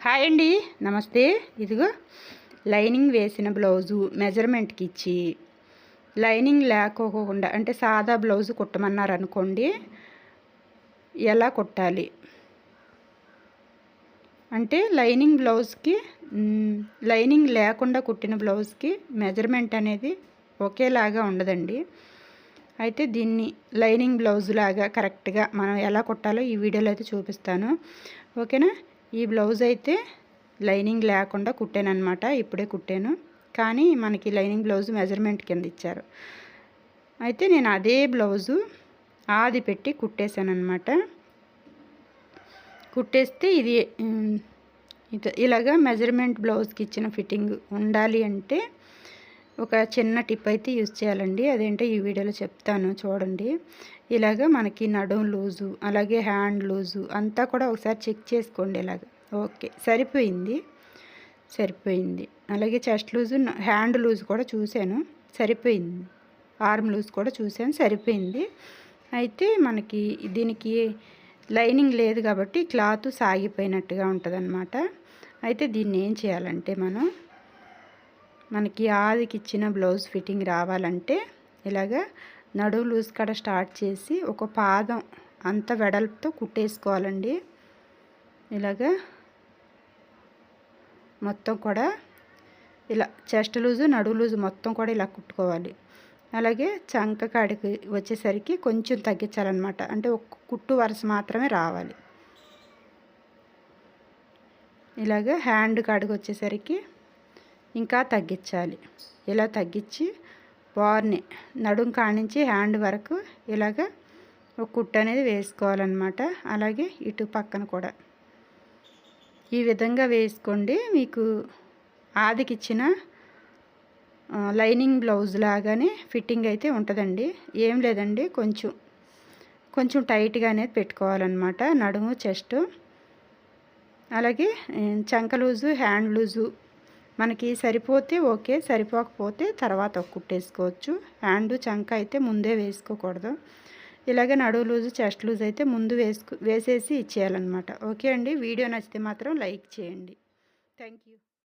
Hi అండి, నమస్తే. ఇదిగో లైనింగ్ వేసిన బ్లౌజు మెజర్మెంట్కి ఇచ్చి లైనింగ్ లేకోకుండా అంటే సాదా బ్లౌజు కుట్టమన్నారు అనుకోండి, ఎలా కుట్టాలి అంటే లైనింగ్ బ్లౌజ్కి లైనింగ్ లేకుండా కుట్టిన బ్లౌజ్కి మెజర్మెంట్ అనేది ఒకేలాగా ఉండదండి. అయితే దీన్ని లైనింగ్ బ్లౌజ్ లాగా కరెక్ట్గా మనం ఎలా కుట్టాలో ఈ వీడియోలో అయితే చూపిస్తాను, ఓకేనా. ఈ బ్లౌజ్ అయితే లైనింగ్ లేకుండా కుట్టాను అనమాట, ఇప్పుడే కుట్టాను. కానీ మనకి లైనింగ్ బ్లౌజ్ మెజర్మెంట్ కింద ఇచ్చారు. అయితే నేను అదే బ్లౌజు ఆది పెట్టి కుట్టేశాను అనమాట. కుట్టేస్తే ఇది ఇలాగా మెజర్మెంట్ బ్లౌజ్కి ఇచ్చిన ఫిట్టింగ్ ఉండాలి అంటే ఒక చిన్న టిప్ అయితే యూజ్ చేయాలండి. అదేంటో ఈ వీడియోలో చెప్తాను, చూడండి. ఇలాగ మనకి నడుం లూజు అలాగే హ్యాండ్ లూజు అంతా కూడా ఒకసారి చెక్ చేసుకోండి. ఇలాగ ఓకే, సరిపోయింది. అలాగే చెస్ట్ లూజు హ్యాండ్ లూజ్ కూడా చూశాను, సరిపోయింది. ఆర్మ్ లూజ్ కూడా చూశాను, సరిపోయింది. అయితే మనకి దీనికి లైనింగ్ లేదు కాబట్టి క్లాత్ సాగిపోయినట్టుగా ఉంటుందన్నమాట. అయితే దీన్ని ఏం చేయాలంటే మనకి ఆదికి ఇచ్చిన బ్లౌజ్ ఫిట్టింగ్ రావాలంటే ఇలాగా నడుము లూజ్ కాడ స్టార్ట్ చేసి ఒక పాదం అంత వెడల్పుతో కుట్టేసుకోవాలండి. ఇలాగా మొత్తం కూడా ఇలా చెస్ట్ లూజు నడుము లూజు మొత్తం కూడా ఇలా కుట్టుకోవాలి. అలాగే చంక కాడికి వచ్చేసరికి కొంచెం తగ్గించాలన్నమాట, అంటే ఒక కుట్టు వరుస మాత్రమే రావాలి. ఇలాగ హ్యాండ్ కాడికి వచ్చేసరికి ఇంకా తగ్గించాలి. ఇలా తగ్గించి బార్ని నడుం కానించి హ్యాండ్ వరకు ఇలాగ ఒక కుట్టు అనేది వేసుకోవాలన్నమాట. అలాగే ఇటు పక్కన కూడా ఈ విధంగా వేసుకోండి. మీకు ఆదికి ఇచ్చిన లైనింగ్ బ్లౌజ్ లాగానే ఫిట్టింగ్ అయితే ఉంటుందండి. ఏం లేదండి, కొంచెం టైట్గా అనేది పెట్టుకోవాలన్నమాట నడుము చెస్ట్. అలాగే చంక లూజు హ్యాండ్ లూజు మనకి సరిపోతే ఓకే, సరిపోకపోతే తర్వాత కుట్టేసుకోవచ్చు. హ్యాండ్ చంక అయితే ముందే వేసుకోకూడదు. ఇలాగే నడుము లూజు చెస్ట్ లూజ్ అయితే ముందు వేసేసి ఇచ్చేయాలన్నమాట. ఓకే అండి, వీడియో నచ్చితే మాత్రం లైక్ చేయండి. Thank you.